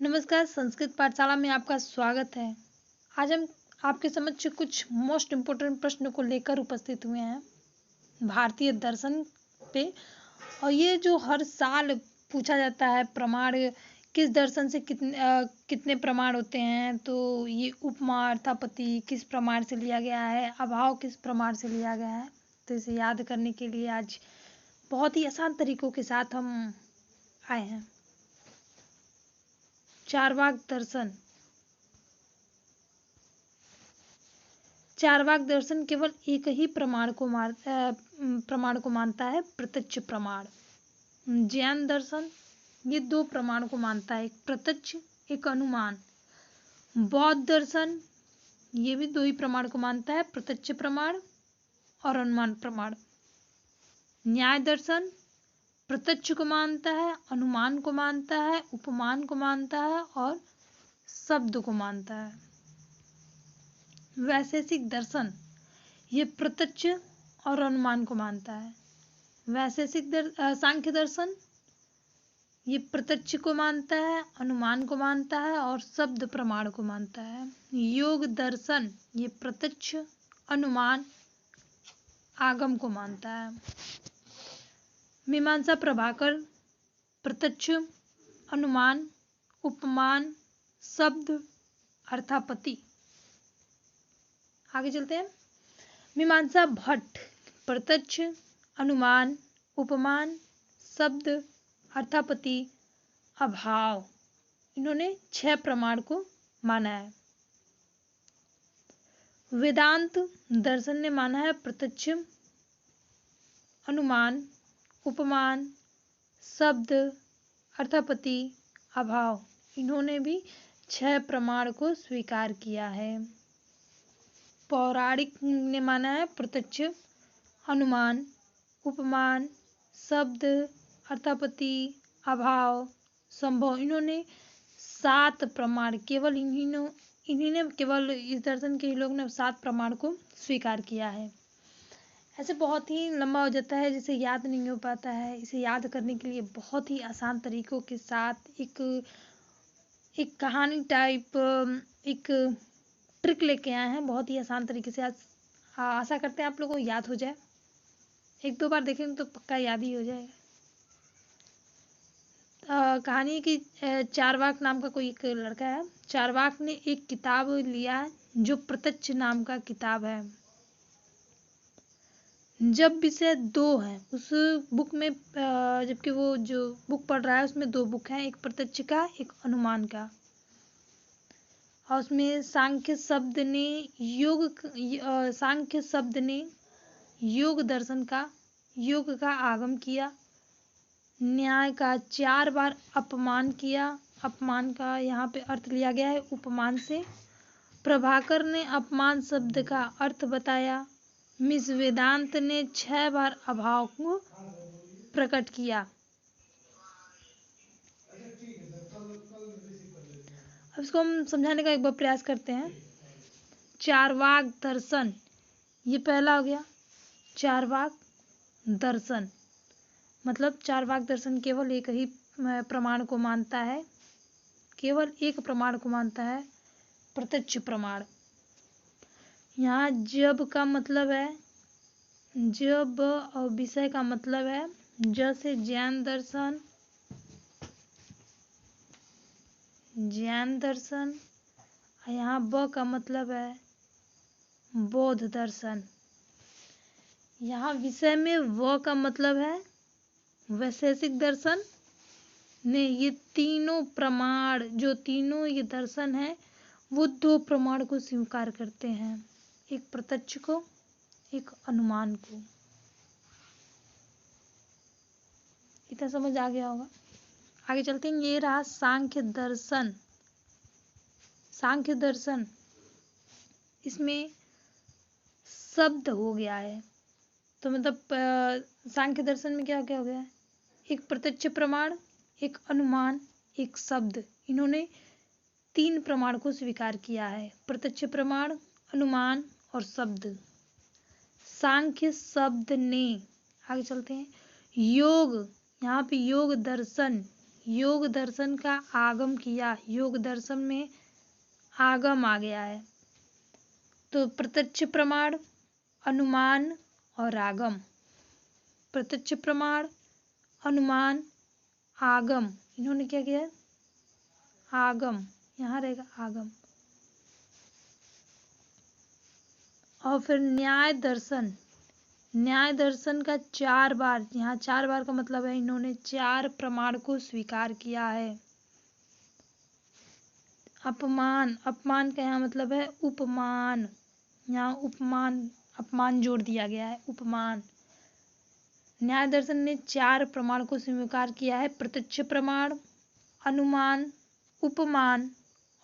नमस्कार, संस्कृत पाठशाला में आपका स्वागत है। आज हम आपके समक्ष कुछ मोस्ट इम्पोर्टेंट प्रश्न को लेकर उपस्थित हुए हैं भारतीय दर्शन पे। और ये जो हर साल पूछा जाता है प्रमाण, किस दर्शन से कितने प्रमाण होते हैं, तो ये उपमा अर्थापत्ति किस प्रमाण से लिया गया है, अभाव किस प्रमाण से लिया गया है। तो इसे याद करने के लिए आज बहुत ही आसान तरीकों के साथ हम आए हैं। चारवाक दर्शन। चारवाक दर्शन केवल एक ही प्रमाण को मानता है, प्रत्यक्ष प्रमाण। जैन दर्शन ये दो प्रमाण को मानता है, एक प्रत्यक्ष एक अनुमान। बौद्ध दर्शन ये भी दो ही प्रमाण को मानता है, प्रत्यक्ष प्रमाण और अनुमान प्रमाण। न्याय दर्शन प्रत्यक्ष को मानता है, अनुमान को मानता है, उपमान को मानता है और शब्द को मानता है। वैशेषिक दर्शन ये प्रत्यक्ष और अनुमान को मानता है। सांख्य दर्शन ये प्रत्यक्ष को मानता है, अनुमान को मानता है और शब्द प्रमाण को मानता है। योग दर्शन ये प्रत्यक्ष, अनुमान, आगम को मानता है। मीमांसा प्रभाकर प्रत्यक्ष, अनुमान, उपमान, शब्द, अर्थापत्ति। आगे चलते हैं। मीमांसा भट्ट प्रत्यक्ष, अनुमान, उपमान, शब्द, अर्थापत्ति, अभाव, इन्होंने 6 प्रमाण को माना है। वेदांत दर्शन ने माना है प्रत्यक्ष, अनुमान, उपमान, शब्द, अर्थापत्ति, अभाव, इन्होंने भी 6 प्रमाण को स्वीकार किया है। पौराणिक ने माना है प्रत्यक्ष, अनुमान, उपमान, शब्द, अर्थापत्ति, अभाव, संभव, इन्होंने 7 प्रमाण, केवल इन्हीं केवल इस दर्शन के लोग ने 7 प्रमाण को स्वीकार किया है। ऐसे बहुत ही लंबा हो जाता है, जिसे याद नहीं हो पाता है। इसे याद करने के लिए बहुत ही आसान तरीकों के साथ एक कहानी टाइप एक ट्रिक लेके आए हैं, बहुत ही आसान तरीके से। आज आशा करते हैं आप लोगों को याद हो जाए। 1-2 बार देखेंगे तो पक्का याद ही हो जाएगा। कहानी की चारवाक नाम का कोई एक लड़का है। चारवाक ने एक किताब लिया जो प्रत्यक्ष नाम का किताब है। जब विषय 2 है उस बुक में, जबकि वो जो बुक पढ़ रहा है उसमें 2 बुक हैं, एक प्रत्यक्ष का एक अनुमान का। और उसमें सांख्य शब्द ने योग दर्शन का, योग का आगम किया। न्याय का 4 बार अपमान किया। अपमान का यहाँ पे अर्थ लिया गया है उपमान से। प्रभाकर ने अपमान शब्द का अर्थ बताया। मिस वेदांत ने 6 बार अभाव को प्रकट किया। अब इसको हम समझाने का एक बार प्रयास करते हैं। चारवाक दर्शन ये पहला हो गया। चारवाक दर्शन मतलब चारवाक दर्शन केवल एक ही प्रमाण को मानता है, केवल एक प्रमाण को मानता है, प्रत्यक्ष प्रमाण। यहाँ जब का मतलब है, जब और विषय का मतलब है जैसे जैन दर्शन, यहाँ ब का मतलब है बौद्ध दर्शन। यहाँ विषय में व का मतलब है वैशेषिक दर्शन ने। ये तीनों प्रमाण, जो तीनों ये दर्शन है, वो 2 प्रमाण को स्वीकार करते हैं, एक प्रत्यक्ष को, एक अनुमान को। इतना समझ आ गया होगा। आगे चलते हैं। ये रहा सांख्य दर्शन। सांख्य दर्शन इसमें शब्द हो गया है, तो मतलब सांख्य दर्शन में क्या हो गया है, एक प्रत्यक्ष प्रमाण, एक अनुमान, एक शब्द, इन्होंने 3 प्रमाण को स्वीकार किया है, प्रत्यक्ष प्रमाण, अनुमान और शब्द। सांख्य शब्द ने, आगे चलते हैं, योग, यहाँ पे योग दर्शन, योग दर्शन का आगम किया। योग दर्शन में आगम आ गया है। तो प्रत्यक्ष प्रमाण, अनुमान और आगम। प्रत्यक्ष प्रमाण, अनुमान, आगम, इन्होंने क्या किया है? आगम, यहाँ रहेगा आगम। और फिर न्याय दर्शन। न्याय दर्शन का 4 बार, यहाँ 4 बार का मतलब है इन्होंने 4 प्रमाण को स्वीकार किया है। अपमान, अपमान का यहाँ मतलब है उपमान। यहाँ उपमान, अपमान जोड़ दिया गया है, उपमान। न्याय दर्शन ने 4 प्रमाण को स्वीकार किया है। प्रत्यक्ष प्रमाण, अनुमान, उपमान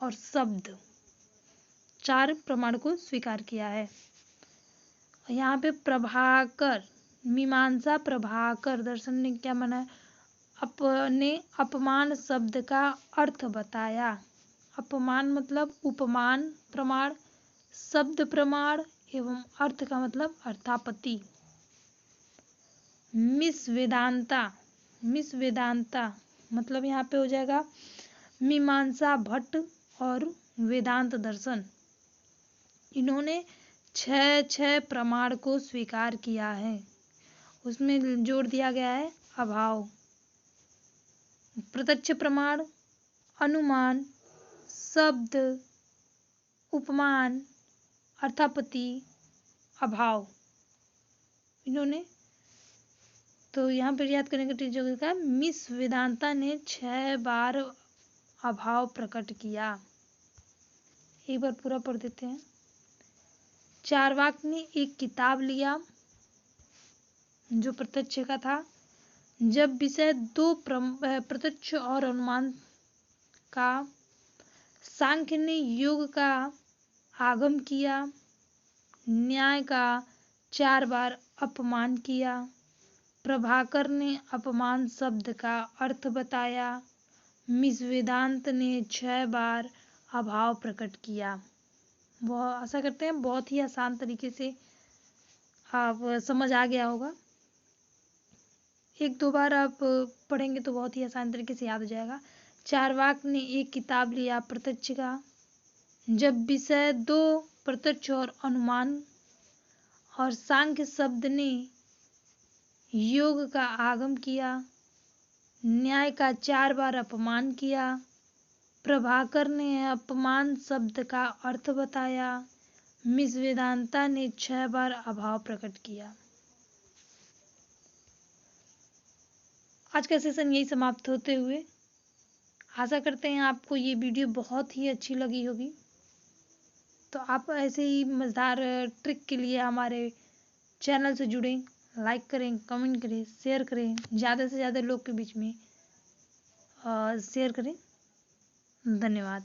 और शब्द, 4 प्रमाण को स्वीकार किया है। यहाँ पे प्रभाकर, मीमांसा प्रभाकर दर्शन ने क्या माना है? अपने अपमान शब्द का अर्थ बताया। अपमान मतलब उपमान प्रमाण, शब्द प्रमाण एवं अर्थ का मतलब अर्थापत्ति। मिस वेदांता, मिस वेदांता मतलब यहाँ पे हो जाएगा मीमांसा भट्ट और वेदांत दर्शन। इन्होंने 6 प्रमाण को स्वीकार किया है। उसमें जोड़ दिया गया है अभाव। प्रत्यक्ष प्रमाण, अनुमान, शब्द, उपमान, अर्थापत्ति, अभाव, इन्होंने। तो यहाँ पर याद करने का टीचर का मिस वेदांता ने 6 बार अभाव प्रकट किया। एक बार पूरा पढ़ देते हैं। चारवाक ने एक किताब लिया जो प्रत्यक्ष का था। जब विषय 2 प्रत्यक्ष और अनुमान का, सांख्य ने योग का आगम किया, न्याय का 4 बार अपमान किया, प्रभाकर ने अपमान शब्द का अर्थ बताया, मिस वेदांत ने 6 बार अभाव प्रकट किया। बहुत आशा करते हैं बहुत ही आसान तरीके से आप समझ आ गया होगा। 1-2 बार आप पढ़ेंगे तो बहुत ही आसान तरीके से याद हो जाएगा। चारवाक ने एक किताब लिया प्रत्यक्ष का। जब विषय 2 प्रत्यक्ष और अनुमान और सांख्य शब्द ने योग का आगम किया, न्याय का 4 बार अपमान किया, प्रभाकर ने अपमान शब्द का अर्थ बताया, मिस वेदांता ने 6 बार अभाव प्रकट किया। आज का सेशन यही समाप्त होते हुए आशा करते हैं आपको ये वीडियो बहुत ही अच्छी लगी होगी। तो आप ऐसे ही मज़ेदार ट्रिक के लिए हमारे चैनल से जुड़ें, लाइक करें, कमेंट करें, शेयर करें, ज़्यादा से ज़्यादा लोग के बीच में शेयर करें। धन्यवाद।